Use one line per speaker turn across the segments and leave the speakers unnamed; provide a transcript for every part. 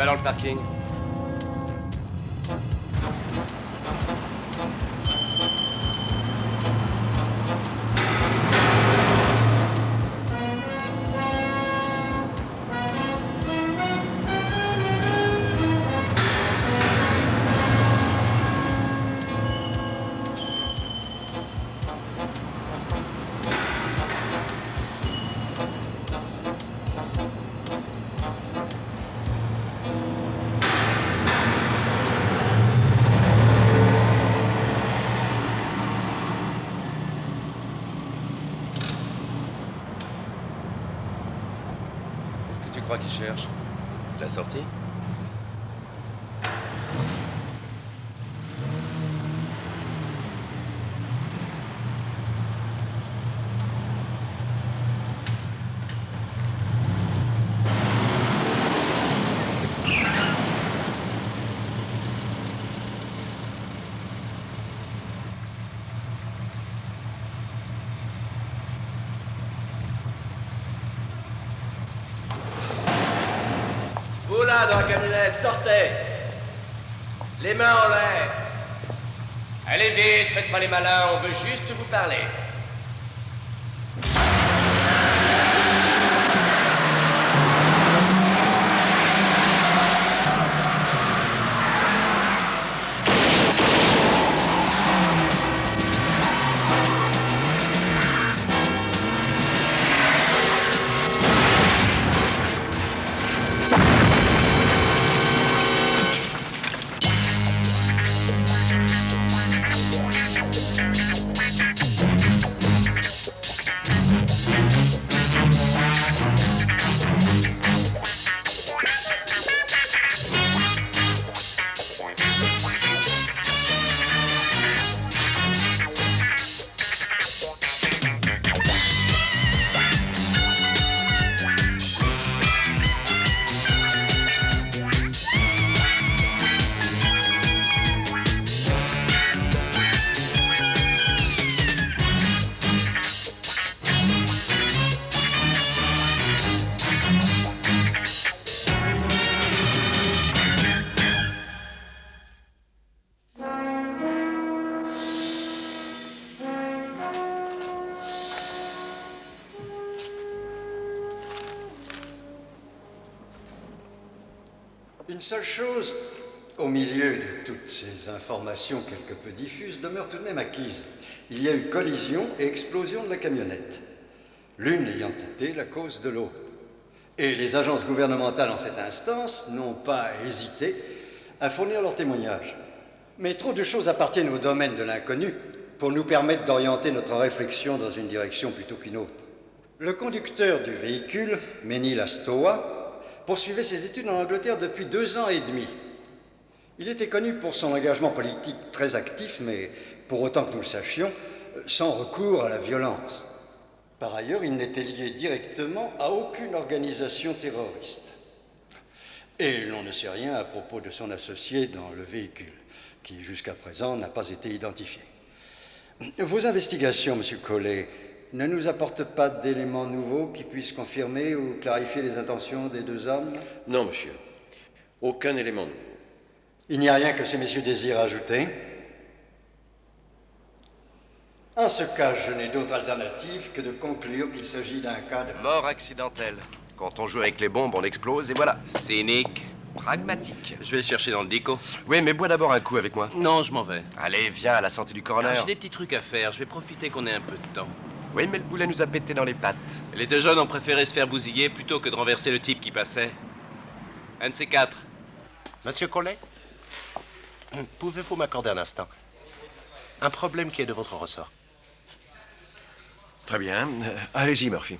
Va dans le parking. Tu crois qu'il cherche? La sortie?
Vous là, dans la camionnette, sortez! Les mains en l'air! Allez vite, faites pas les malins, on veut juste vous parler.
Une seule chose, au milieu de toutes ces informations quelque peu diffuses, demeure tout de même acquise. Il y a eu collision et explosion de la camionnette, l'une ayant été la cause de l'autre. Et les agences gouvernementales en cette instance n'ont pas hésité à fournir leurs témoignages. Mais trop de choses appartiennent au domaine de l'inconnu pour nous permettre d'orienter notre réflexion dans une direction plutôt qu'une autre. Le conducteur du véhicule, Ménil Astoa, poursuivait ses études en Angleterre depuis 2 ans et demi. Il était connu pour son engagement politique très actif, mais pour autant que nous le sachions, sans recours à la violence. Par ailleurs, il n'était lié directement à aucune organisation terroriste. Et l'on ne sait rien à propos de son associé dans le véhicule, qui jusqu'à présent n'a pas été identifié. Vos investigations, M. Collet, ne nous apportent pas d'éléments nouveaux qui puissent confirmer ou clarifier les intentions des 2 hommes?
Non, monsieur. Aucun élément nouveau.
Il n'y a rien que ces messieurs désirent ajouter? En ce cas, je n'ai d'autre alternative que de conclure qu'il s'agit d'un cas de
Mort accidentelle. Quand on joue avec les bombes, on explose et voilà.
Cynique.
Pragmatique.
Je vais le chercher dans le dico.
Oui, mais bois d'abord un coup avec moi.
Non, je m'en vais.
Allez, viens à la santé du coroner.
J'ai des petits trucs à faire. Je vais profiter qu'on ait un peu de temps.
Oui, mais le boulet nous a pété dans les pattes.
Les 2 jeunes ont préféré se faire bousiller plutôt que de renverser le type qui passait. Un de ces 4.
Monsieur Collet, pouvez-vous m'accorder un instant? Un problème qui est de votre ressort.
Très bien. Allez-y, Murphy.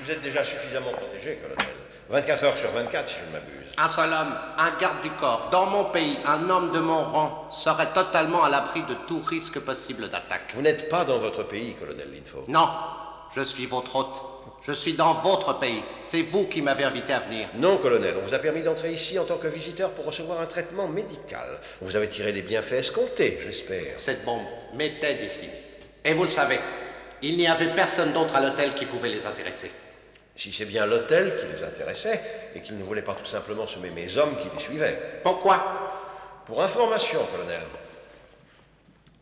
Vous êtes déjà suffisamment protégé, colonel. 24 heures sur 24, si je ne m'abuse.
Un seul homme, un garde du corps, dans mon pays, un homme de mon rang, serait totalement à l'abri de tout risque possible d'attaque.
Vous n'êtes pas dans votre pays, colonel Linford.
Non, je suis votre hôte. Je suis dans votre pays. C'est vous qui m'avez invité à venir.
Non, colonel, on vous a permis d'entrer ici en tant que visiteur pour recevoir un traitement médical. Vous avez tiré les bienfaits escomptés, j'espère.
Cette bombe m'était destinée. Et vous le savez, il n'y avait personne d'autre à l'hôtel qui pouvait les intéresser.
Si c'est bien l'hôtel qui les intéressait et qu'ils ne voulaient pas tout simplement semer mes hommes qui les suivaient.
Pourquoi?
Pour information, colonel.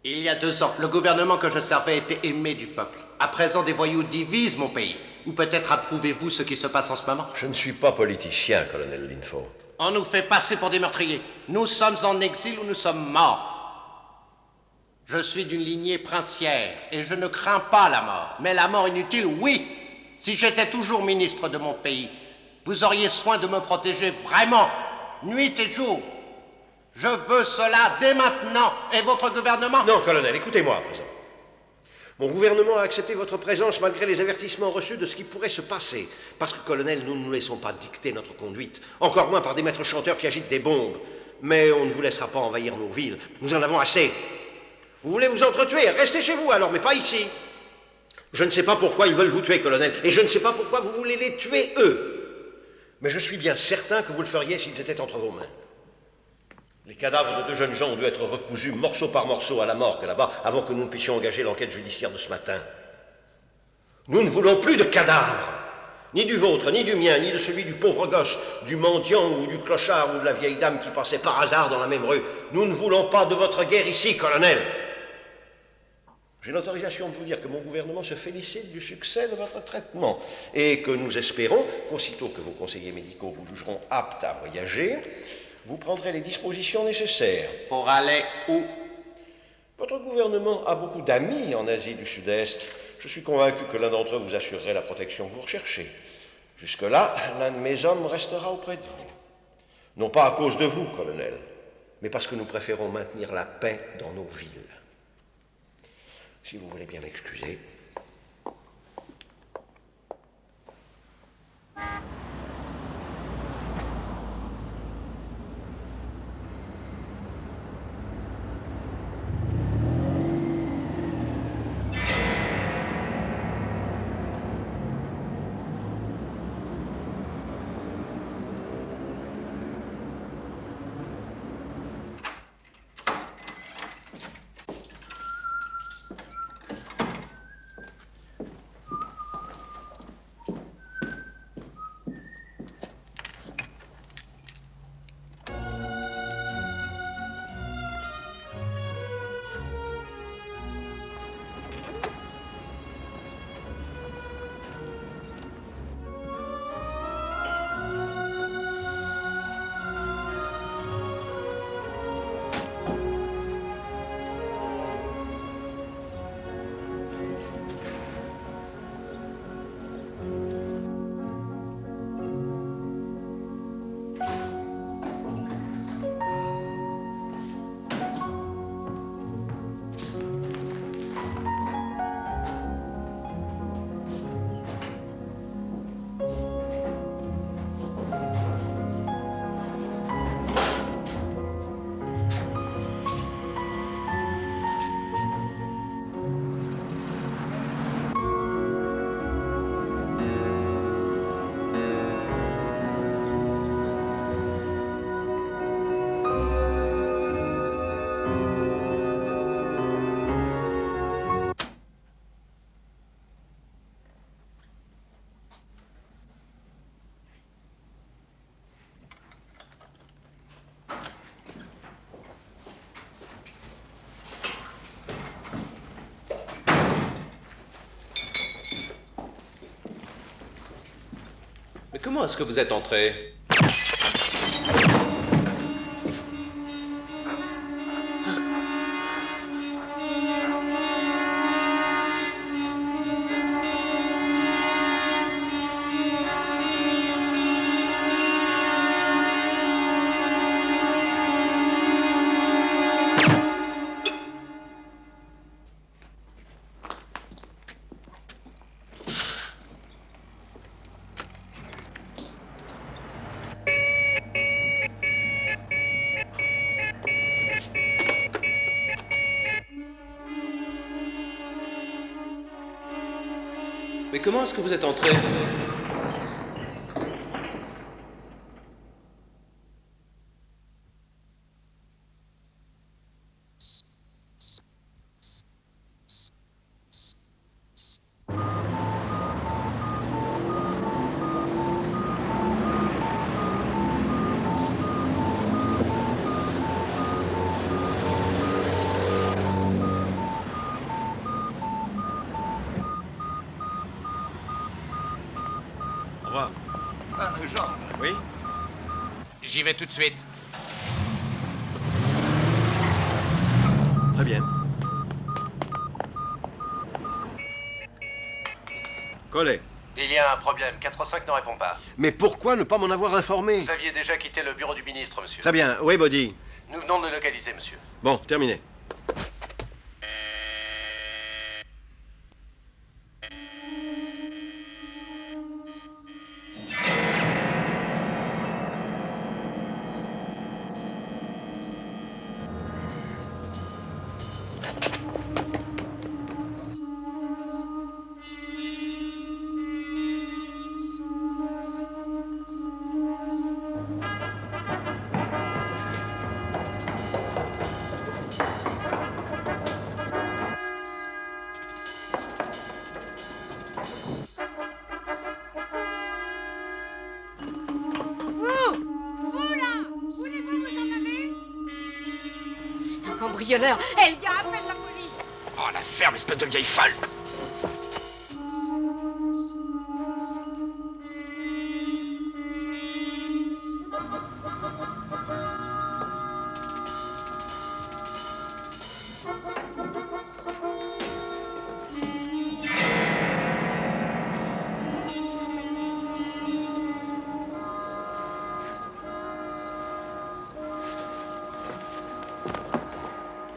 Il y a 2 ans, le gouvernement que je servais était aimé du peuple. À présent, des voyous divisent mon pays. Ou peut-être approuvez-vous ce qui se passe en ce moment?
Je ne suis pas politicien, colonel Linfo.
On nous fait passer pour des meurtriers. Nous sommes en exil ou nous sommes morts. Je suis d'une lignée princière et je ne crains pas la mort. Mais la mort inutile, oui. Si j'étais toujours ministre de mon pays, vous auriez soin de me protéger vraiment, nuit et jour. Je veux cela dès maintenant. Et votre gouvernement?
Non, colonel, écoutez-moi à présent. Mon gouvernement a accepté votre présence malgré les avertissements reçus de ce qui pourrait se passer. Parce que, colonel, nous ne nous laissons pas dicter notre conduite. Encore moins par des maîtres chanteurs qui agitent des bombes. Mais on ne vous laissera pas envahir nos villes. Nous en avons assez. Vous voulez vous entretuer? Restez chez vous alors, mais pas ici. Je ne sais pas pourquoi ils veulent vous tuer, colonel. Et je ne sais pas pourquoi vous voulez les tuer, eux. Mais je suis bien certain que vous le feriez s'ils étaient entre vos mains. Les cadavres de 2 jeunes gens ont dû être recousus morceau par morceau à la morgue là-bas avant que nous ne puissions engager l'enquête judiciaire de ce matin. Nous ne voulons plus de cadavres, ni du vôtre, ni du mien, ni de celui du pauvre gosse, du mendiant ou du clochard ou de la vieille dame qui passait par hasard dans la même rue. Nous ne voulons pas de votre guerre ici, colonel. J'ai l'autorisation de vous dire que mon gouvernement se félicite du succès de votre traitement et que nous espérons qu'aussitôt que vos conseillers médicaux vous jugeront aptes à voyager, vous prendrez les dispositions nécessaires.
Pour aller où?
Votre gouvernement a beaucoup d'amis en Asie du Sud-Est. Je suis convaincu que l'un d'entre eux vous assurerait la protection que vous recherchez. Jusque-là, l'un de mes hommes restera auprès de vous. Non pas à cause de vous, colonel, mais parce que nous préférons maintenir la paix dans nos villes. Si vous voulez bien m'excuser.
Mais comment est-ce que vous êtes entré? Mais comment est-ce que vous êtes entré?
Au revoir.
Georges.
Oui?
J'y vais tout de suite.
Très bien. Collet.
Il y a un problème. 405 ne répond pas.
Mais pourquoi ne pas m'en avoir informé?
Vous aviez déjà quitté le bureau du ministre, monsieur.
Très bien. Oui, Body.
Nous venons de le localiser, monsieur.
Bon, terminé.
C'est un cambrioleur. Elga, appelle la police.
Oh, la ferme, espèce de vieille folle!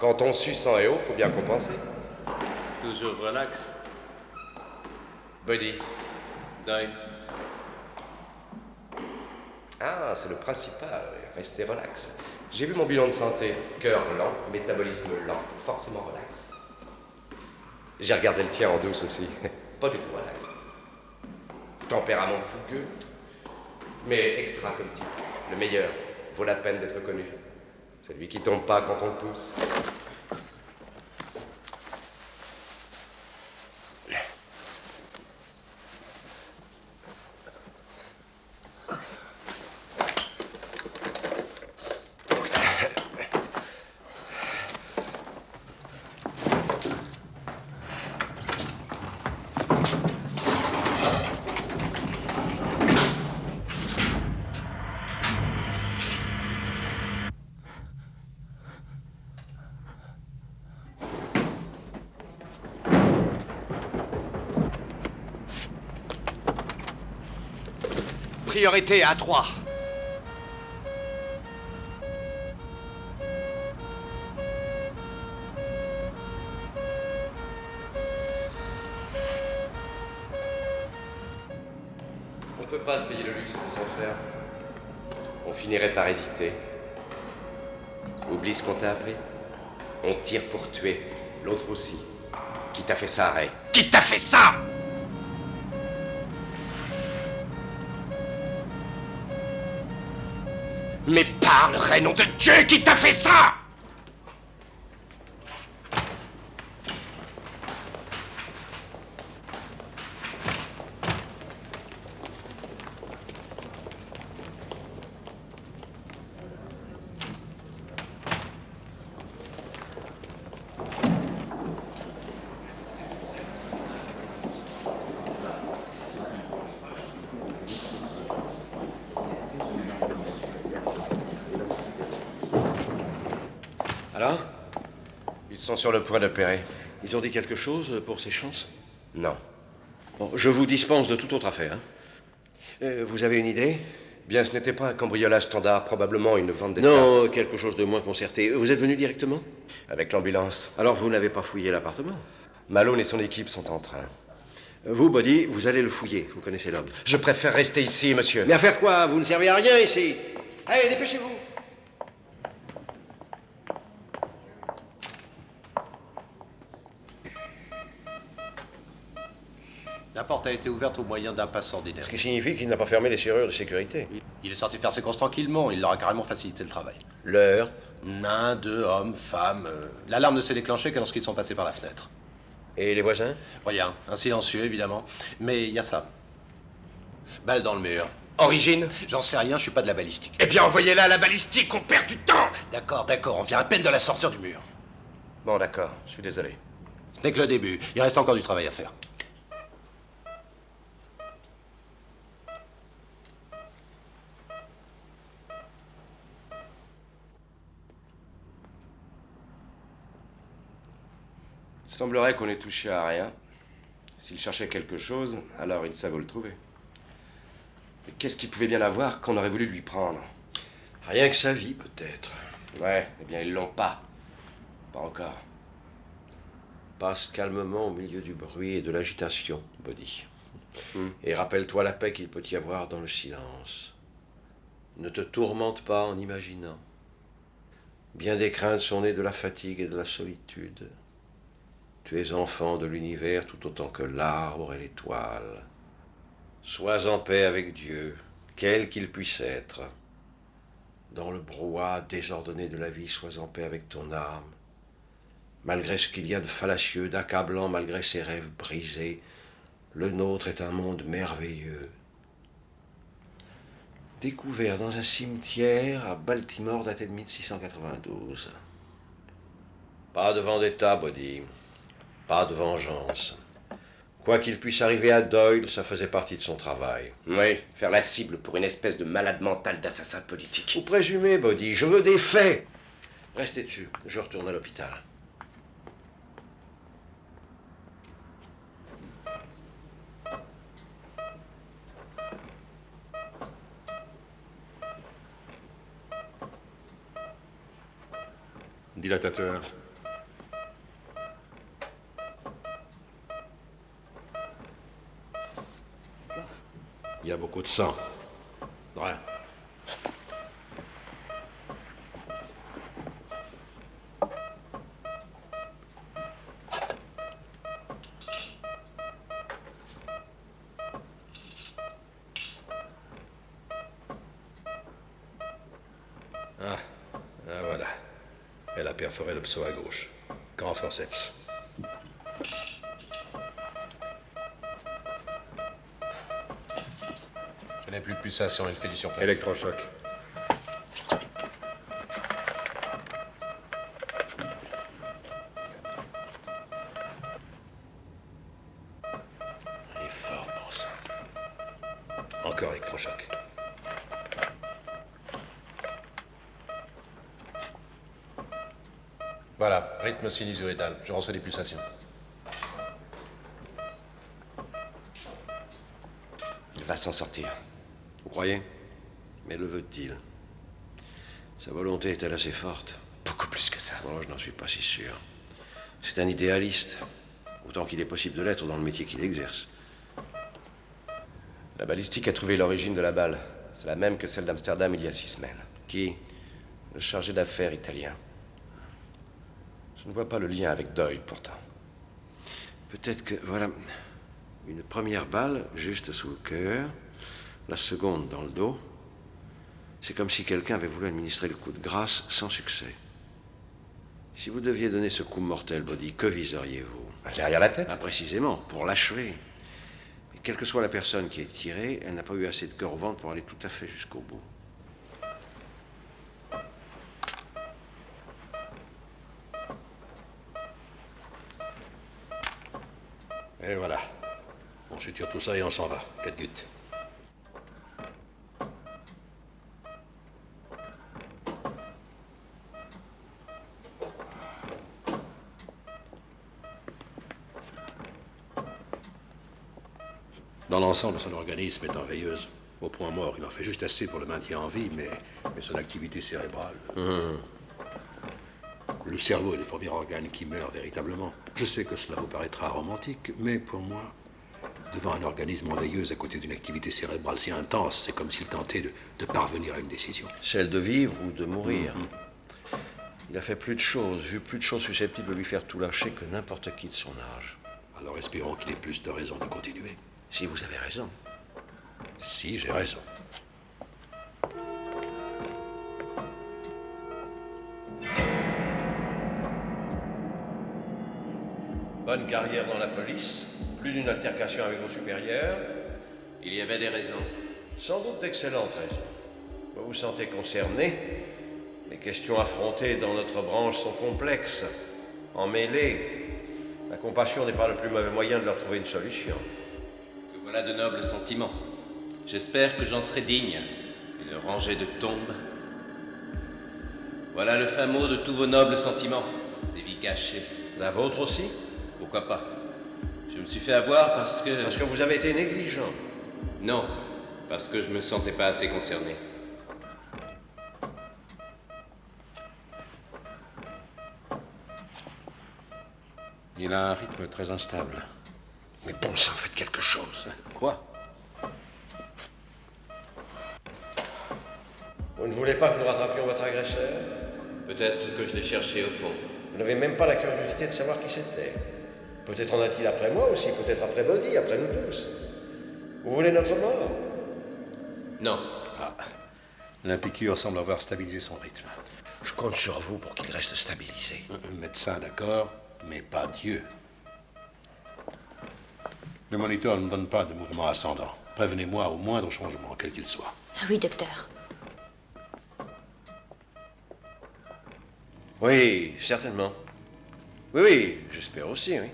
Quand on suce en haut, faut bien compenser.
Toujours relax.
Buddy.
Doyle.
Ah, c'est le principal. Restez relax. J'ai vu mon bilan de santé. Cœur lent, métabolisme lent, forcément relax. J'ai regardé le tien en douce aussi. Pas du tout relax. Tempérament fougueux, mais extra comme type. Le meilleur. Vaut la peine d'être connu. Celui qui tombe pas quand on le pousse.
Priorité à 3.
On peut pas se payer le luxe de s'en faire. On finirait par hésiter. Oublie ce qu'on t'a appris. On tire pour tuer. L'autre aussi. Qui t'a fait ça, Ray?
Qui t'a fait ça? Mais parle, Ray, nom de Dieu, qui t'a fait ça?
Alors?
Ils sont sur le point d'opérer.
Ils ont dit quelque chose pour ces chances?
Non.
Bon, je vous dispense de toute autre affaire. Vous avez une idée?
Bien, ce n'était pas un cambriolage standard, probablement une vente d'État.
Non, quelque chose de moins concerté. Vous êtes venu directement?
Avec l'ambulance.
Alors vous n'avez pas fouillé l'appartement?
Malone et son équipe sont en train.
Vous, Buddy, vous allez le fouiller. Vous connaissez l'homme.
Je préfère rester ici, monsieur.
Mais à faire quoi? Vous ne servez à rien ici. Allez, dépêchez-vous.
La porte a été ouverte au moyen d'un passe ordinaire.
Ce qui signifie qu'il n'a pas fermé les serrures de sécurité.
Il est sorti faire ses courses tranquillement, il leur a carrément facilité le travail.
L'heure?
1, 2 hommes, femmes. L'alarme ne s'est déclenchée que lorsqu'ils sont passés par la fenêtre.
Et les voisins?
Rien, un silencieux évidemment. Mais il y a ça. Balle dans le mur.
Origine?
J'en sais rien, je suis pas de la balistique.
Eh bien, envoyez-la à la balistique, on perd du temps!
D'accord, on vient à peine de la sortir du mur.
Bon, d'accord, je suis désolé.
Ce n'est que le début, il reste encore du travail à faire.
Il semblerait qu'on ait touché à rien. S'il cherchait quelque chose, alors il savait où le trouver. Mais qu'est-ce qu'il pouvait bien avoir qu'on aurait voulu lui prendre?
Rien que sa vie, peut-être.
Ouais, eh bien, ils l'ont pas. Pas encore.
Passe calmement au milieu du bruit et de l'agitation, Bodhi. Et rappelle-toi la paix qu'il peut y avoir dans le silence. Ne te tourmente pas en imaginant. Bien des craintes sont nées de la fatigue et de la solitude. Tu es enfant de l'univers tout autant que l'arbre et l'étoile. Sois en paix avec Dieu, quel qu'il puisse être. Dans le brouhaha désordonné de la vie, sois en paix avec ton âme. Malgré ce qu'il y a de fallacieux, d'accablant, malgré ses rêves brisés, le nôtre est un monde merveilleux. Découvert dans un cimetière à Baltimore daté de 1692. Pas de vendetta, Bodhi. Pas de vengeance. Quoi qu'il puisse arriver à Doyle, ça faisait partie de son travail.
Oui, faire la cible pour une espèce de malade mental d'assassin politique.
Vous présumez, Bodhi, je veux des faits. Restez dessus, je retourne à l'hôpital.
Dilatateur. Il y a beaucoup de sang. Rien. Ah, voilà. Elle a perforé le psoas à gauche. Grand forceps.
Je n'ai plus de pulsation, il fait du surplace.
Électrochoc.
Il est fort, bon sang.
Encore électrochoc.
Voilà, rythme sinusoïdal. Je reçois des pulsations.
Il va s'en sortir.
Vous croyez? Mais le veut-il? Sa volonté est-elle assez forte?
Beaucoup plus que ça.
Oh, je n'en suis pas si sûr. C'est un idéaliste. Autant qu'il est possible de l'être dans le métier qu'il exerce.
La balistique a trouvé l'origine de la balle. C'est la même que celle d'Amsterdam il y a 6 semaines.
Qui?
Le chargé d'affaires italien. Je ne vois pas le lien avec Doyle, pourtant.
Peut-être que, voilà, une première balle juste sous le cœur, la seconde dans le dos. C'est comme si quelqu'un avait voulu administrer le coup de grâce sans succès. Si vous deviez donner ce coup mortel, Bodhi, que viseriez-vous?
Derrière la tête?
Ah, précisément, pour l'achever. Mais quelle que soit la personne qui est tirée, elle n'a pas eu assez de cœur au ventre pour aller tout à fait jusqu'au bout.
Et voilà. On suture tout ça et on s'en va. Catgut. Dans l'ensemble, son organisme est en veilleuse. Au point mort, il en fait juste assez pour le maintien en vie, mais son activité cérébrale... Le cerveau est le premier organe qui meurt véritablement. Je sais que cela vous paraîtra romantique, mais pour moi, devant un organisme en veilleuse à côté d'une activité cérébrale si intense, c'est comme s'il tentait de parvenir à une décision.
Celle de vivre ou de mourir. Il a fait plus de choses, vu plus de choses susceptibles de lui faire tout lâcher que n'importe qui de son âge.
Alors espérons qu'il ait plus de raisons de continuer.
Si vous avez raison.
Si, j'ai raison.
Bonne carrière dans la police, plus d'une altercation avec vos supérieurs.
Il y avait des raisons.
Sans doute d'excellentes raisons. Vous vous sentez concerné. Les questions affrontées dans notre branche sont complexes, emmêlées. La compassion n'est pas le plus mauvais moyen de leur trouver une solution.
Que voilà de nobles sentiments. J'espère que j'en serai digne. Une rangée de tombes. Voilà le fin mot de tous vos nobles sentiments. Des vies gâchées.
La vôtre aussi?
Pourquoi pas? Je me suis fait avoir parce que...
Parce que vous avez été négligent.
Non, parce que je me sentais pas assez concerné.
Il a un rythme très instable.
Mais bon sang, faites quelque chose.
Quoi?
Vous ne voulez pas que nous rattrapions votre agresseur?
Peut-être que je l'ai cherché au fond.
Vous n'avez même pas la curiosité de savoir qui c'était. Peut-être en a-t-il après moi aussi, peut-être après Bodhi, après nous tous. Vous voulez notre mort?
Non.
Ah, la piqûre semble avoir stabilisé son rythme.
Je compte sur vous pour qu'il reste stabilisé.
Un médecin, d'accord, mais pas Dieu. Le moniteur ne me donne pas de mouvement ascendant. Prévenez-moi au moindre changement, quel qu'il soit.
Oui, docteur.
Oui, certainement. Oui, j'espère aussi, oui.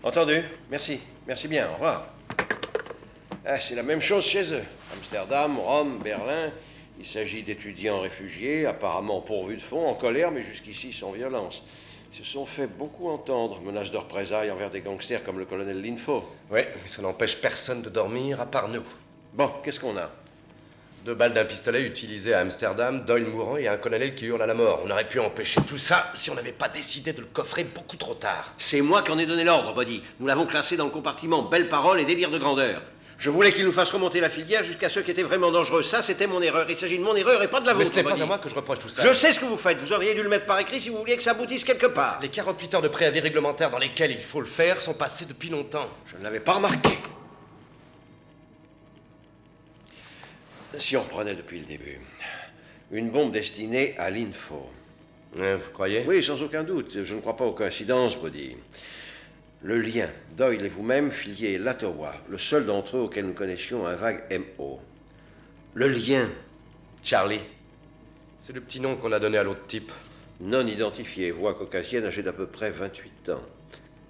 Entendu. Merci. Merci bien. Au revoir. Ah, c'est la même chose chez eux. Amsterdam, Rome, Berlin. Il s'agit d'étudiants réfugiés, apparemment pourvus de fonds, en colère, mais jusqu'ici sans violence. Ils se sont fait beaucoup entendre, menaces de représailles envers des gangsters comme le colonel Linfo.
Oui, mais ça n'empêche personne de dormir à part nous.
Bon, qu'est-ce qu'on a?
2 balles d'un pistolet utilisé à Amsterdam, Doyle mourant et un colonel qui hurle à la mort. On aurait pu empêcher tout ça si on n'avait pas décidé de le coffrer beaucoup trop tard.
C'est moi qui en ai donné l'ordre, Bodhi. Nous l'avons classé dans le compartiment belle parole et délire de grandeur. Je voulais qu'il nous fasse remonter la filière jusqu'à ceux qui étaient vraiment dangereux. Ça, c'était mon erreur. Il s'agit de mon erreur et pas de la
Mais
vôtre,
ce n'est pas
Bodhi.
à moi que je reproche tout ça.
Je sais ce que vous faites. Vous auriez dû le mettre par écrit si vous vouliez que ça aboutisse quelque part.
Les 48 heures de préavis réglementaire dans lesquelles il faut le faire sont passées depuis longtemps.
Je ne l'avais pas remarqué. Si on reprenait depuis le début. Une bombe destinée à l'Info.
Vous croyez?
Oui, sans aucun doute. Je ne crois pas aux coïncidences, Bodhi. Le lien, Doyle et vous-même filiez l'Ottawa, le seul d'entre eux auquel nous connaissions un vague MO. Le lien,
Charlie. C'est le petit nom qu'on a donné à l'autre type.
non identifié, voix caucasienne âgée d'à peu près 28 ans.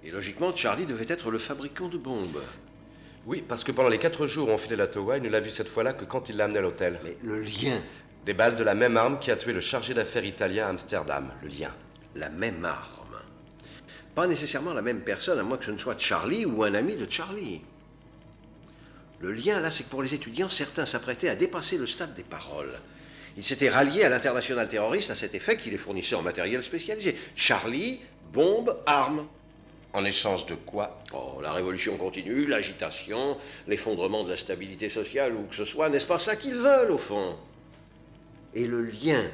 Et logiquement, Charlie devait être le fabricant de bombes.
Oui, parce que pendant les 4 jours où on filait l'Ottawa, il ne l'a vu cette fois-là que quand il l'a amené à l'hôtel.
Mais le lien,
Des balles de la même arme qui a tué le chargé d'affaires italien à Amsterdam. Le lien.
la même arme. Pas nécessairement la même personne, à moins que ce ne soit Charlie ou un ami de Charlie. Le lien, là, c'est que pour les étudiants, certains s'apprêtaient à dépasser le stade des paroles. Ils s'étaient ralliés à l'international terroriste à cet effet qui les fournissait en matériel spécialisé. Charlie, bombes, armes.
En échange de quoi?
Oh, la révolution continue, l'agitation, l'effondrement de la stabilité sociale ou que ce soit, n'est-ce pas ça qu'ils veulent, au fond? Et le lien.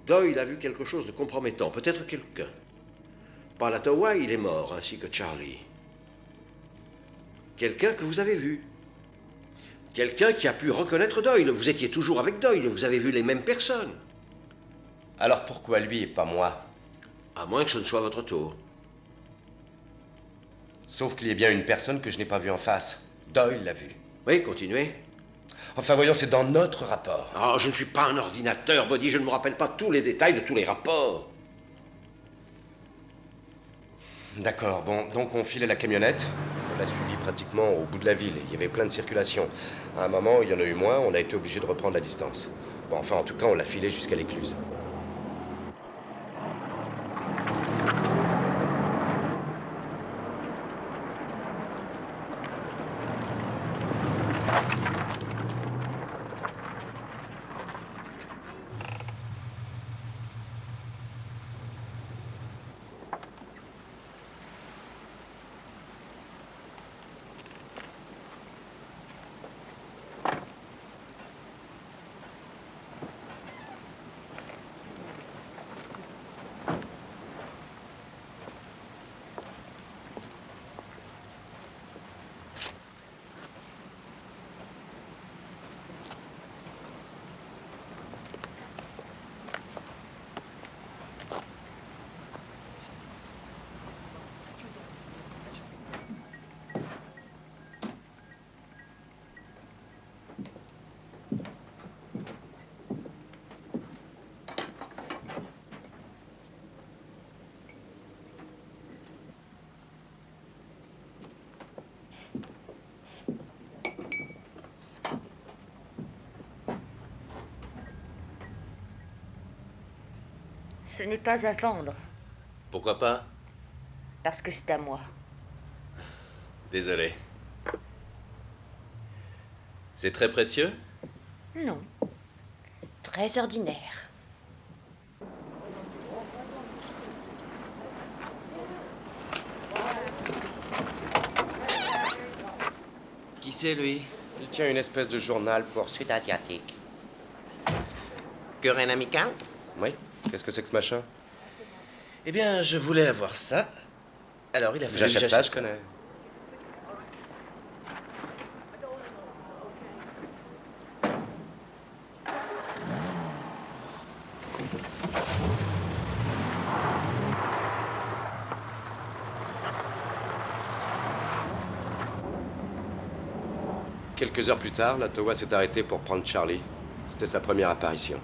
Doyle a vu quelque chose de compromettant, peut-être quelqu'un. Par l'Ottawa, il est mort, ainsi que Charlie. Quelqu'un que vous avez vu. Quelqu'un qui a pu reconnaître Doyle. Vous étiez toujours avec Doyle, vous avez vu les mêmes personnes.
Alors pourquoi lui et pas moi?
À moins que ce ne soit votre tour.
Sauf qu'il y a bien une personne que je n'ai pas vue en face. Doyle l'a vue.
Oui, continuez.
Enfin, voyons, c'est dans notre rapport.
Oh, je ne suis pas un ordinateur, Bodhi, je ne me rappelle pas tous les détails de tous les rapports.
D'accord, bon, donc on filait la camionnette. On l'a suivi pratiquement au bout de la ville. Il y avait plein de circulation. À un moment, il y en a eu moins, on a été obligé de reprendre la distance. Bon, enfin, en tout cas, on l'a filé jusqu'à l'écluse.
Ce n'est pas à vendre,
Pourquoi pas?
parce que c'est à moi.
Désolé. C'est très précieux?
Non. Très ordinaire.
Qui c'est, lui?
Il tient une espèce de journal pour Sud-Asiatique.
Querelle amicale?
Oui? Qu'est-ce que c'est que ce machin?
Eh bien, je voulais avoir ça. Alors, il a fallu que
J'achète ça, je connais. Quelques heures plus tard, la Towa s'est arrêtée pour prendre Charlie. C'était sa première apparition.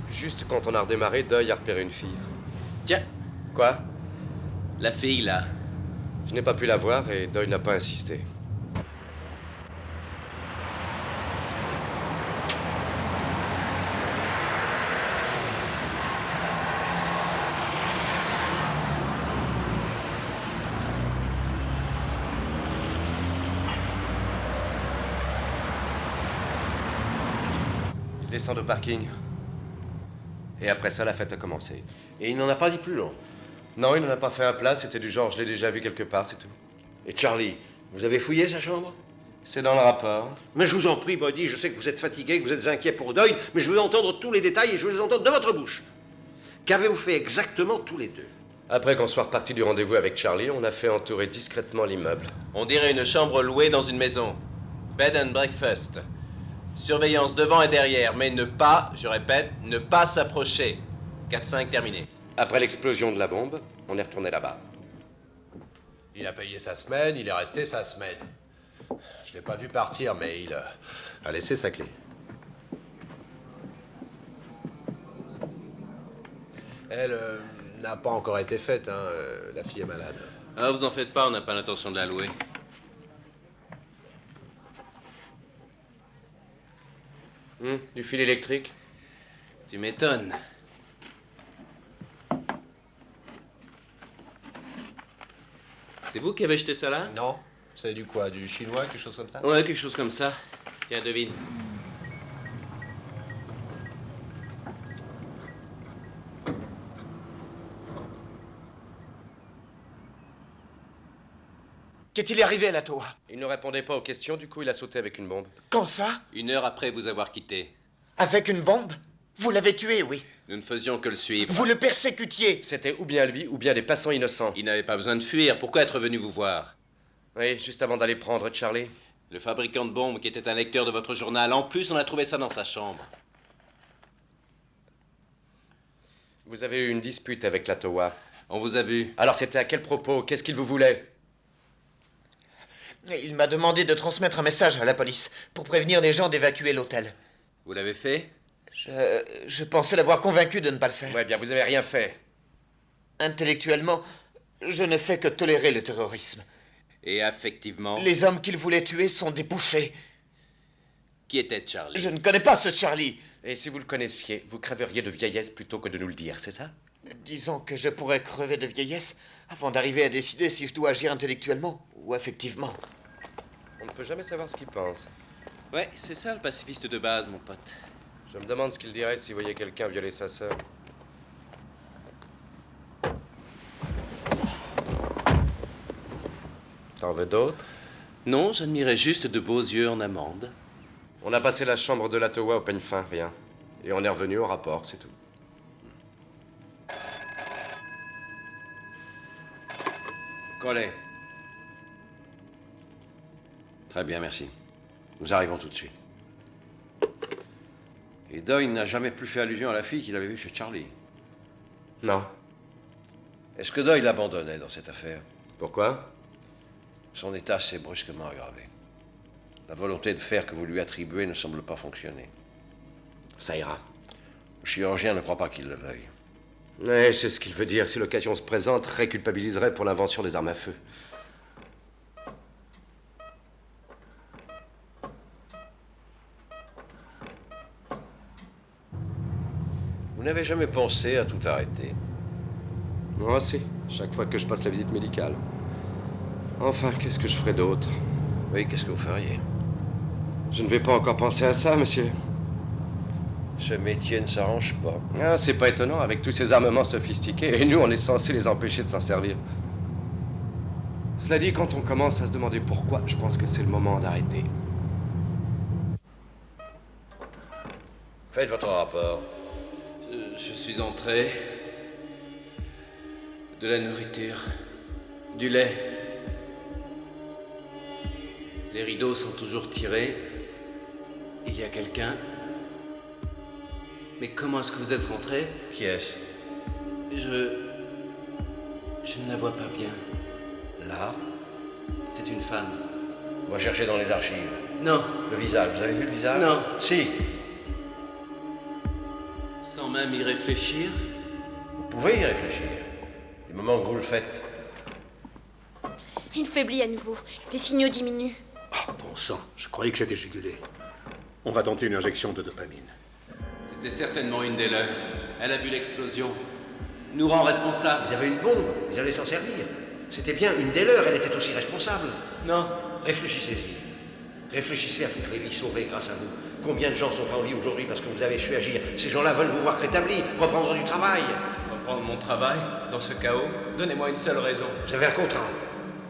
Juste quand on a redémarré, Doyle a repéré une fille.
Tiens,
Quoi?
la fille, là.
Je n'ai pas pu la voir et Doyle n'a pas insisté. Ils descendent au parking. Et après ça, la fête a commencé.
Et il n'en a pas dit plus long.
Non, il n'en a pas fait un plat, c'était du genre, je l'ai déjà vu quelque part, c'est tout.
Et Charlie, vous avez fouillé sa chambre?
C'est dans le rapport.
Mais je vous en prie, Buddy, je sais que vous êtes fatigué, que vous êtes inquiet pour Doyle, mais je veux entendre tous les détails et je veux les entendre de votre bouche. Qu'avez-vous fait exactement tous les deux?
Après qu'on soit reparti du rendez-vous avec Charlie, on a fait entourer discrètement l'immeuble.
On dirait une chambre louée dans une maison. Bed and breakfast. Surveillance devant et derrière, mais ne pas, je répète, ne pas s'approcher. 4-5 terminé.
Après l'explosion de la bombe, on est retourné là-bas.
Il a payé sa semaine, il est resté sa semaine. Je l'ai pas vu partir, mais il a laissé sa clé. Elle n'a pas encore été faite, hein. La fille est malade.
Ah, vous en faites pas, on n'a pas l'intention de la louer.
Du fil électrique?
Tu m'étonnes. C'est vous qui avez jeté ça là?
Non. C'est du quoi? Du chinois, quelque chose comme ça?
Ouais, quelque chose comme ça. Tiens, devine.
Qu'est-il arrivé à la Towa?
Il ne répondait pas aux questions, du coup il a sauté avec une bombe.
Quand ça?
1 heure après vous avoir quitté.
Avec une bombe? Vous l'avez tué, oui.
Nous ne faisions que le suivre.
Vous le persécutiez.
C'était ou bien lui, ou bien des passants innocents.
Il n'avait pas besoin de fuir. Pourquoi être venu vous voir?
Oui, juste avant d'aller prendre Charlie.
Le fabricant de bombes qui était un lecteur de votre journal. En plus, on a trouvé ça dans sa chambre.
Vous avez eu une dispute avec la Towa.
On vous a vu.
Alors c'était à quel propos? Qu'est-ce qu'il vous voulait?
Il m'a demandé de transmettre un message à la police pour prévenir les gens d'évacuer l'hôtel.
Vous l'avez fait?
Je pensais l'avoir convaincu de ne pas le faire.
Ouais, bien, vous avez rien fait.
Intellectuellement, je ne fais que tolérer le terrorisme.
Et affectivement?
Les hommes qu'il voulait tuer sont des bouchers.
Qui était Charlie?
Je ne connais pas ce Charlie.
Et si vous le connaissiez, vous crèveriez de vieillesse plutôt que de nous le dire, c'est ça?
Disons que je pourrais crever de vieillesse avant d'arriver à décider si je dois agir intellectuellement ou affectivement.
On ne peut jamais savoir ce qu'il pense.
Ouais, c'est ça le pacifiste de base, mon pote.
Je me demande ce qu'il dirait s'il voyait quelqu'un violer sa sœur. T'en veux d'autres?
Non, j'admirais juste de beaux yeux en amande.
On a passé la chambre de la Towa au peigne fin, rien. Et on est revenu au rapport, c'est tout.
Collet. Très bien, merci. Nous arrivons tout de suite. Et Doyle n'a jamais plus fait allusion à la fille qu'il avait vue chez Charlie.
Non.
Est-ce que Doyle abandonnait dans cette affaire?
Pourquoi?
Son état s'est brusquement aggravé. La volonté de faire que vous lui attribuez ne semble pas fonctionner.
Ça ira.
Le chirurgien ne croit pas qu'il le veuille.
Ouais, je sais ce qu'il veut dire. Si l'occasion se présente, Ray culpabiliserait pour l'invention des armes à feu.
Vous n'avez jamais pensé à tout arrêter?
Moi aussi, chaque fois que je passe la visite médicale. Enfin, qu'est-ce que je ferais d'autre?
Oui, qu'est-ce que vous feriez?
Je ne vais pas encore penser à ça, monsieur.
Ce métier ne s'arrange pas.
Ah, c'est pas étonnant, avec tous ces armements sophistiqués, et nous, on est censé les empêcher de s'en servir. Cela dit, quand on commence à se demander pourquoi, je pense que c'est le moment d'arrêter.
Faites votre rapport.
Je suis entré. De la nourriture. Du lait. Les rideaux sont toujours tirés. Il y a quelqu'un. Mais comment est-ce que vous êtes rentré?
Qui est-ce?
Je ne la vois pas bien.
Là?
C'est une femme.
On va chercher dans les archives.
Non.
Le visage, vous avez vu le visage?
Non.
Si.
Sans même y réfléchir?
Vous pouvez y réfléchir. Du moment que vous le faites.
Il faiblit à nouveau. Les signaux diminuent.
Oh, bon sang, je croyais que c'était jugulé. On va tenter une injection de dopamine.
C'était certainement une des leurs. Elle a vu l'explosion. Nous rend responsables.
Ils avaient une bombe, ils allaient s'en servir. C'était bien une des leurs, elle était aussi responsable.
Non.
Réfléchissez-y. Réfléchissez à toutes les vies sauvées grâce à vous. Combien de gens sont en vie aujourd'hui parce que vous avez su agir? Ces gens-là veulent vous voir rétabli, reprendre du travail.
Reprendre mon travail dans ce chaos? Donnez-moi une seule raison.
Vous avez un contrat.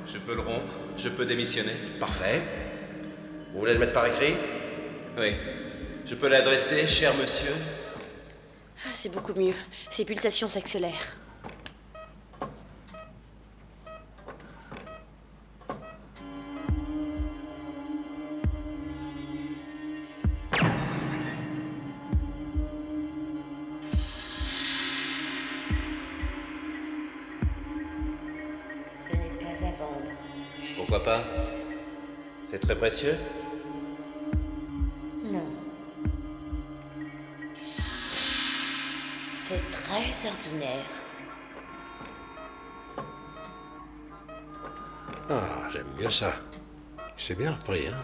Je peux le rompre. Je peux démissionner.
Parfait. Vous voulez le mettre par écrit?
Oui. Je peux l'adresser, cher monsieur?
Ah, c'est beaucoup mieux. Ses pulsations s'accélèrent. Ce n'est pas à vendre.
Pourquoi pas? C'est très précieux?
Non. C'est très ordinaire.
Ah, j'aime mieux ça. C'est bien repris, hein?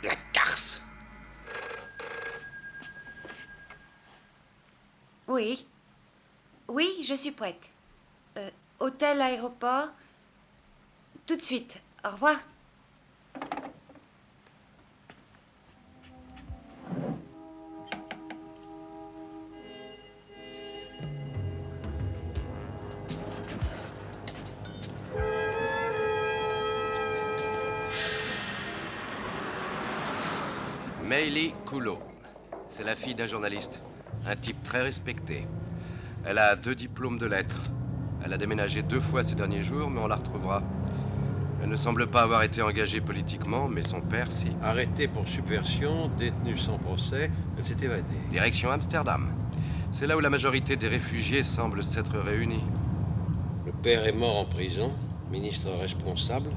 La garce!
Oui. Oui, je suis prête. Hôtel, aéroport. Tout de suite. Au revoir.
Maylie Coulot. C'est la fille d'un journaliste. Un type très respecté. Elle a 2 diplômes de lettres. Elle a déménagé 2 fois ces derniers jours, mais on la retrouvera. Elle ne semble pas avoir été engagée politiquement, mais son père, si.
Arrêtée pour subversion, détenue sans procès, elle s'est évadée.
Direction Amsterdam. C'est là où la majorité des réfugiés semble s'être réunie.
Le père est mort en prison, ministre responsable.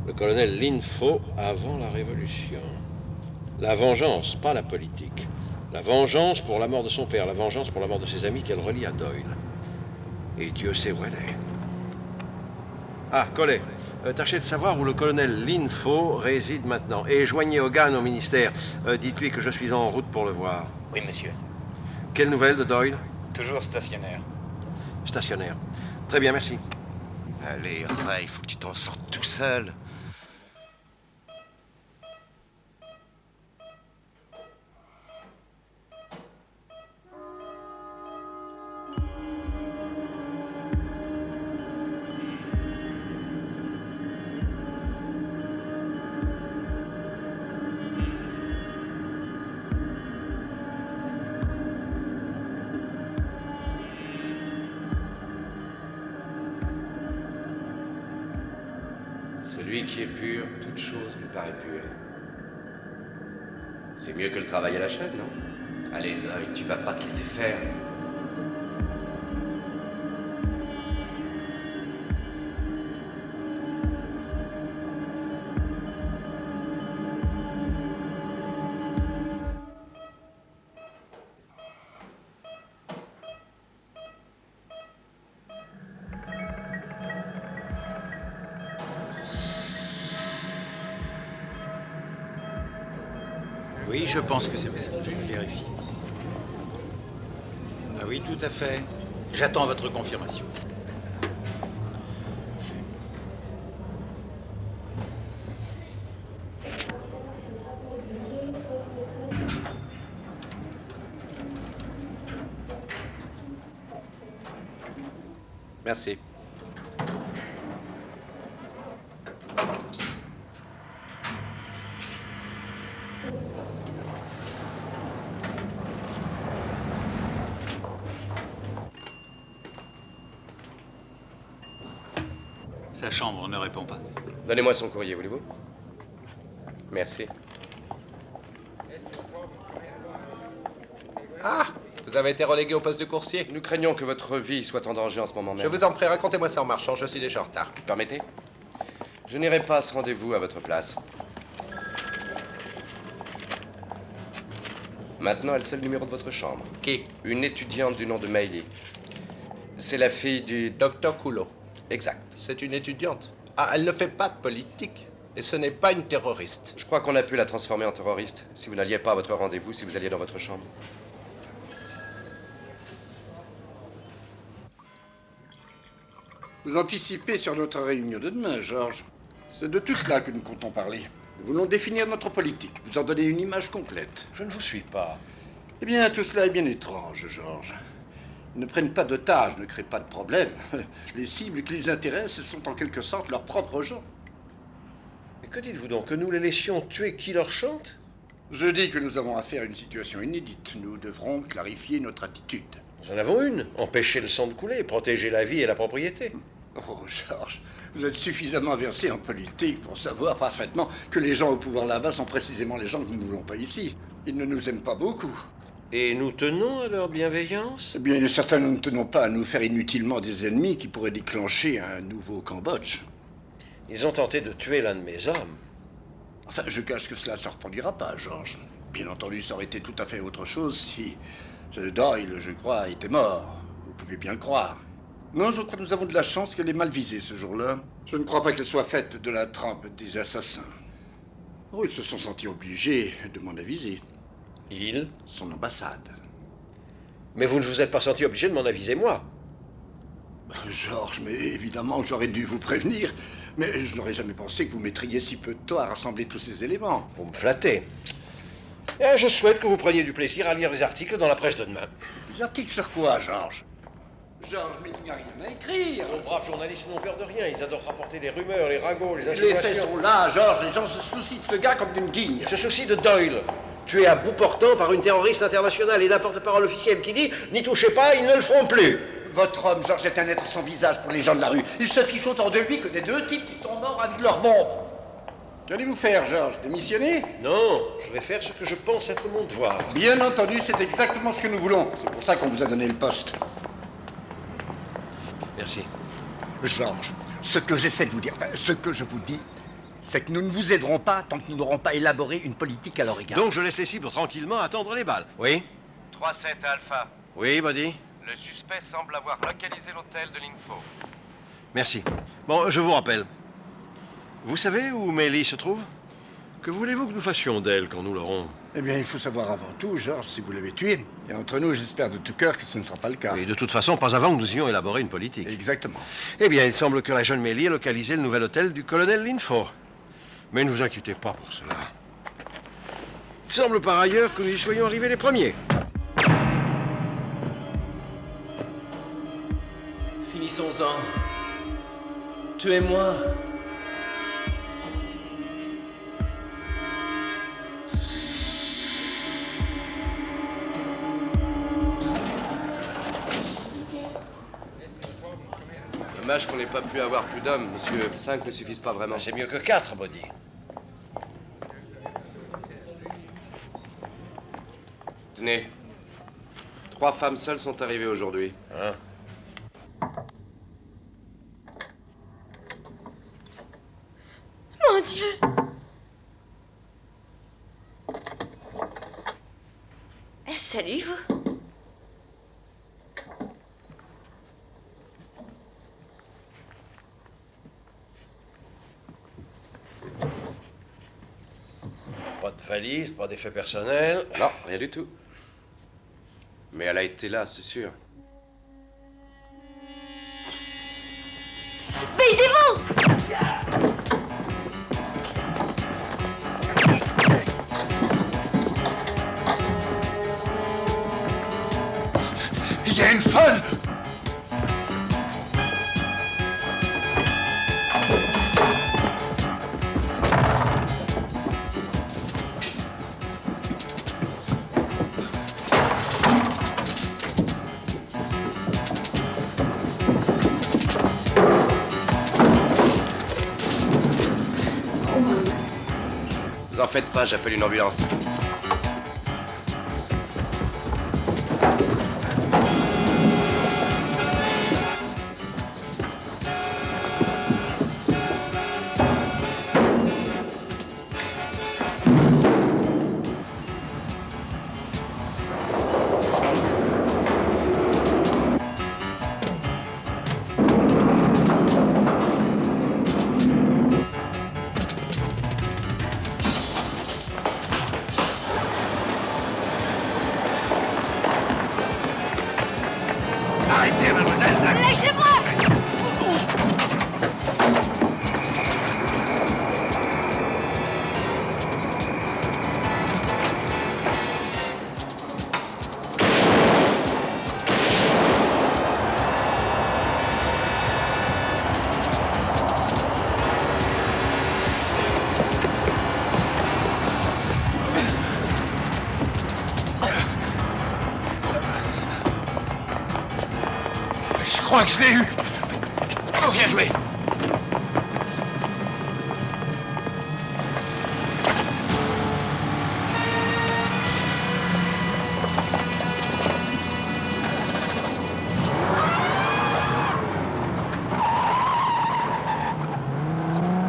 Le colonel Linfo avant la Révolution. La vengeance, pas la politique. La vengeance pour la mort de son père, la vengeance pour la mort de ses amis qu'elle relie à Doyle. Et Dieu sait où elle est. Ah, Collet, tâchez de savoir où le colonel Linfo réside maintenant. Et joignez Hogan au ministère. Dites-lui que je suis en route pour le voir.
Oui, monsieur.
Quelle nouvelle de Doyle?
Toujours stationnaire.
Stationnaire. Très bien, merci.
Allez, Ray, il faut que tu t'en sortes tout seul. Celui qui est pur, toute chose lui paraît pure. C'est mieux que le travail à la chaîne, non? Allez, Doyle, tu vas pas te laisser faire.
Oui, je pense que c'est possible. Je vérifie. Ah oui, tout à fait. J'attends votre confirmation.
Merci.
Sa chambre ne répond pas.
Donnez-moi son courrier, voulez-vous? Merci.
Ah! Vous avez été relégué au poste de coursier.
Nous craignons que votre vie soit en danger en ce moment même.
Je vous en prie, racontez-moi ça en marchant, je suis déjà en retard.
Permettez? Je n'irai pas à ce rendez-vous à votre place. Maintenant, elle sait le numéro de votre chambre.
Qui?
Une étudiante du nom de Meili. C'est la fille du...
Dr. Coulot.
Exact.
C'est une étudiante. Ah, elle ne fait pas de politique. Et ce n'est pas une terroriste.
Je crois qu'on a pu la transformer en terroriste, si vous n'alliez pas à votre rendez-vous, si vous alliez dans votre chambre.
Vous anticipez sur notre réunion de demain, Georges. C'est de tout cela que nous comptons parler. Nous voulons définir notre politique, vous en donner une image complète.
Je ne vous suis pas.
Eh bien, tout cela est bien étrange, Georges. Ils ne prennent pas d'otages, ne créent pas de problème. Les cibles qui les intéressent sont en quelque sorte leurs propres gens.
Mais que dites-vous donc? Que nous les laissions tuer qui leur chante?
Je dis que nous avons affaire à une situation inédite. Nous devrons clarifier notre attitude.
Nous en avons une. Empêcher le sang de couler, protéger la vie et la propriété.
Oh, Georges, vous êtes suffisamment versé en politique pour savoir parfaitement que les gens au pouvoir là-bas sont précisément les gens que nous ne voulons pas ici. Ils ne nous aiment pas beaucoup.
Et nous tenons à leur bienveillance?
Eh bien, certains, nous ne tenons pas à nous faire inutilement des ennemis qui pourraient déclencher un nouveau Cambodge.
Ils ont tenté de tuer l'un de mes hommes.
Enfin, je cache que cela ne se reproduira pas, Georges. Bien entendu, ça aurait été tout à fait autre chose si ce Doyle, je crois, était mort. Vous pouvez bien le croire. Non, je crois que nous avons de la chance qu'elle ait mal visé ce jour-là. Je ne crois pas qu'elle soit faite de la trempe des assassins. Oh, ils se sont sentis obligés de m'en aviser.
Ils?
Son ambassade.
Mais vous ne vous êtes pas senti obligé de m'en aviser, moi.
Georges, mais évidemment, j'aurais dû vous prévenir. Mais je n'aurais jamais pensé que vous mettriez si peu de temps à rassembler tous ces éléments.
Vous me flattez. Et je souhaite que vous preniez du plaisir à lire les articles dans la presse de demain.
Les articles sur quoi, Georges? Georges, mais il n'y a rien à écrire.
Nos braves journalistes n'ont peur de rien. Ils adorent rapporter les rumeurs, les ragots, les
Les
insinuations.
faits sont là, Georges. Les gens se soucient de ce gars comme d'une guigne.
Ils se soucient de Doyle, tué à bout portant par une terroriste internationale et d'un porte-parole officiel qui dit « N'y touchez pas, ils ne le feront plus ».
Votre homme, Georges, est un être sans visage pour les gens de la rue. Il se fiche autant de lui que des deux types qui sont morts avec leurs bombes. Qu'allez-vous faire, Georges? Démissionner?
Non, je vais faire ce que je pense être mon devoir.
Bien entendu, c'est exactement ce que nous voulons. C'est pour ça qu'on vous a donné le poste.
Merci.
Georges, ce que j'essaie de vous dire, enfin, ce que je vous dis, c'est que nous ne vous aiderons pas tant que nous n'aurons pas élaboré une politique à leur égard.
Donc je laisse les cibles tranquillement attendre les balles. Oui?
3-7 Alpha.
Oui, Buddy?
Le suspect semble avoir localisé l'hôtel de l'Info.
Merci. Bon, je vous rappelle. Vous savez où Meili se trouve? Que voulez-vous que nous fassions d'elle quand nous l'aurons?
Eh bien, il faut savoir avant tout, Georges, si vous l'avez tuée. Et entre nous, j'espère de tout cœur que ce ne sera pas le cas.
Et de toute façon, pas avant que nous ayons élaboré une politique.
Exactement.
Eh bien, il semble que la jeune Meili ait localisé le nouvel hôtel du colonel Linfo. Mais ne vous inquiétez pas pour cela. Il semble par ailleurs que nous y soyons arrivés les premiers.
Finissons-en. Tuez-moi.
Dommage qu'on n'ait pas pu avoir plus d'hommes, monsieur. 5 ne suffisent pas vraiment.
C'est mieux que 4, Buddy.
Tenez. 3 femmes seules sont arrivées aujourd'hui.
Hein?
Mon Dieu!
Salut, vous.
Pas de valise, pas d'effet personnel.
Non, rien du tout. Mais elle a été là, c'est sûr.
Baisez-vous!
Il y a une folle!
Vous en faites pas, j'appelle une ambulance.
Arrêtez, mademoiselle!
Lâchez-moi!
Je crois que je l'ai eu! Oh, bien joué!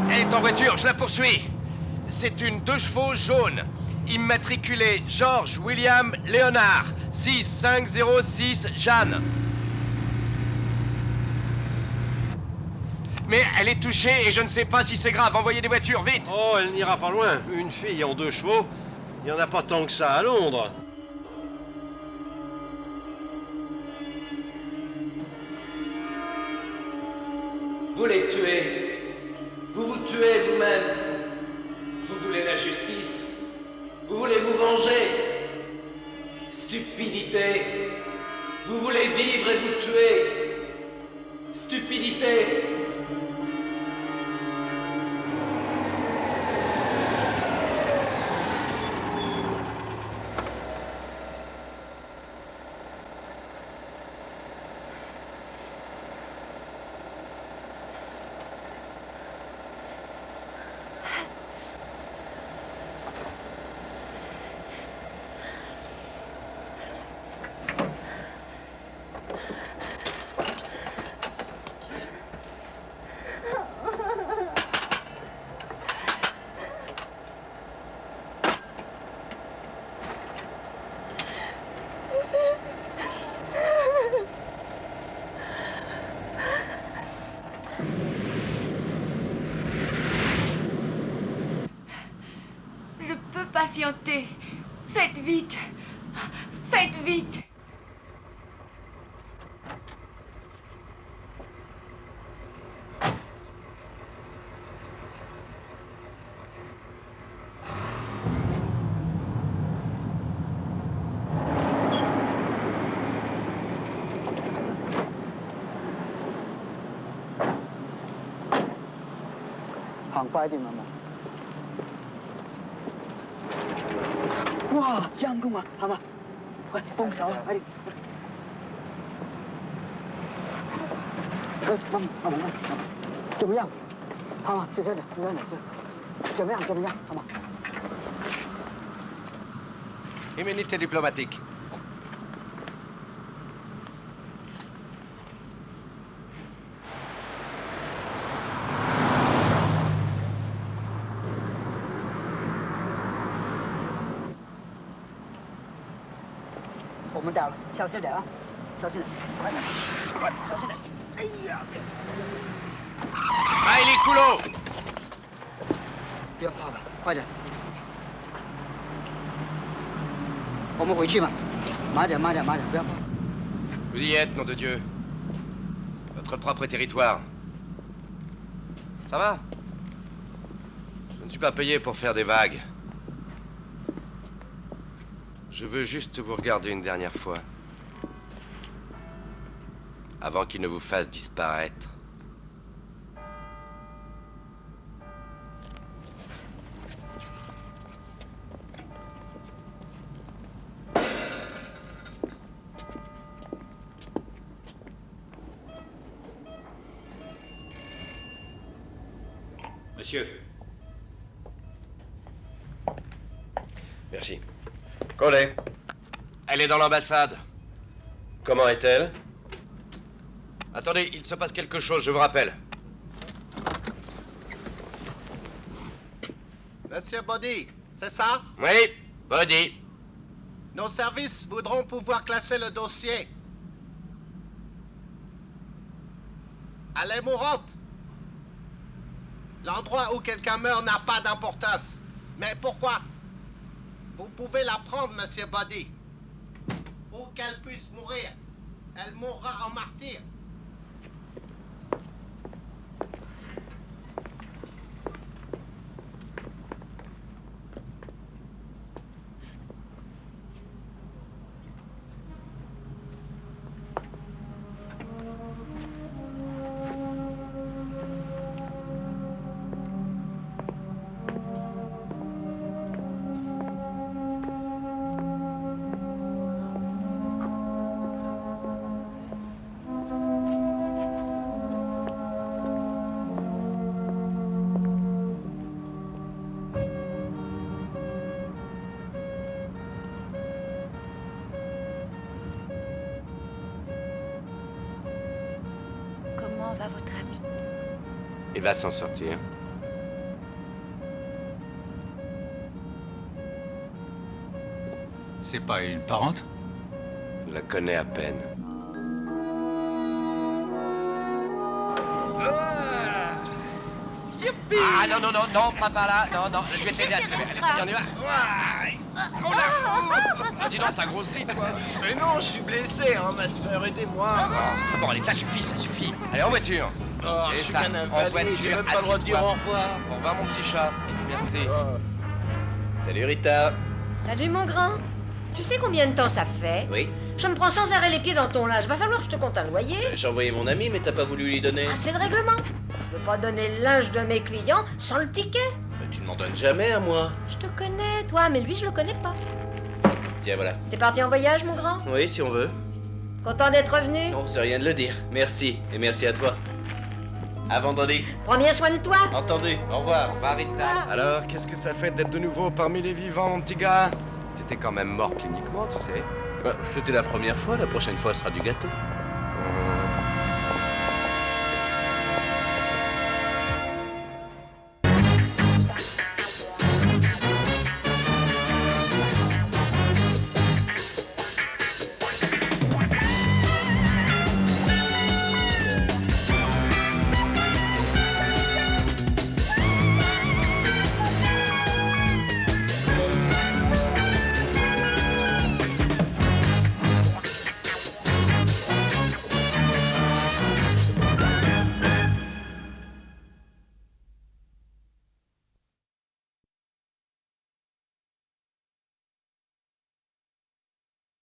Elle est en voiture, je la poursuis. C'est une 2 chevaux jaune, immatriculée George William Léonard, 6506 Jeanne. Mais elle est touchée et je ne sais pas si c'est grave. Envoyez des voitures, vite!
Oh, elle n'ira pas loin. Une fille en 2 chevaux, il n'y en a pas tant que ça à Londres.
Vous les tuez. Vous vous tuez vous-même. Vous voulez la justice. Vous voulez vous venger. Stupidité. Vous voulez vivre et vous tuer. Stupidité.
Je peux patienter. Faites vite. Faites vite.
Wow, 陰公啊，係嘛？喂，幫手啊，快啲！慢慢，怎麼樣？好嗎？小聲點，小聲點，怎麼樣？好嗎？
Immunité diplomatique.
On们到了，小心点啊，小心点，快点，快点，小心点。哎呀，
Allez, les coulots!
不要怕了，快点。我们回去吧，慢点，慢点，慢点，不要怕。
Vous y êtes, nom de Dieu. Votre propre territoire. Ça va? Je ne suis pas payé pour faire des vagues. Je veux juste vous regarder une dernière fois. Avant qu'il ne vous fasse disparaître.
Monsieur. Merci.
Collet. Elle est dans l'ambassade.
Comment est-elle?
Attendez, il se passe quelque chose, je vous rappelle.
Monsieur Body, c'est ça?
Oui, Body.
Nos services voudront pouvoir classer le dossier. Elle est mourante. L'endroit où quelqu'un meurt n'a pas d'importance. Mais pourquoi? Vous pouvez la prendre, Monsieur Body. Où qu'elle puisse mourir, elle mourra en martyr.
Comment va votre ami?
Il va s'en sortir.
C'est pas une parente?
Je la connais à peine. Ah non, non, non, non, pas par là. Non, non, je vais essayer. Allez, on y va. Oh là. Dis donc, t'as grossi, toi.
Mais non, je suis blessé, hein, ma soeur, aidez-moi.
Bon, allez, ça suffit, ça suffit. Allez, en voiture.
Oh,
Et
je suis
ça,
qu'un
en
invalide,
voiture,
j'ai même pas le droit de dire
assieds-toi.
au revoir.
Au revoir, mon petit chat. Merci.
Salut Rita.
Salut mon grand. Tu sais combien de temps ça fait?
Oui.
Je me prends sans arrêt les pieds dans ton linge. Va falloir que je te compte un loyer.
J'ai envoyé mon ami, mais t'as pas voulu lui donner.
Ah, c'est le règlement. Je veux pas donner le linge de mes clients sans le ticket.
Mais tu ne m'en donnes jamais à moi.
Je te connais, toi, mais lui, je le connais pas.
Tiens, voilà.
T'es parti en voyage, mon grand?
Oui, si on veut.
Content d'être revenu?
Non, c'est rien de le dire. Merci, et merci à toi. À vendredi.
Prends bien soin de toi.
Entendu. Au revoir.
Au revoir, Rita. Alors, qu'est-ce que ça fait d'être de nouveau parmi les vivants, mon petit gars? T'étais quand même mort cliniquement, tu sais.
Bah, c'était la première fois, la prochaine fois sera du gâteau.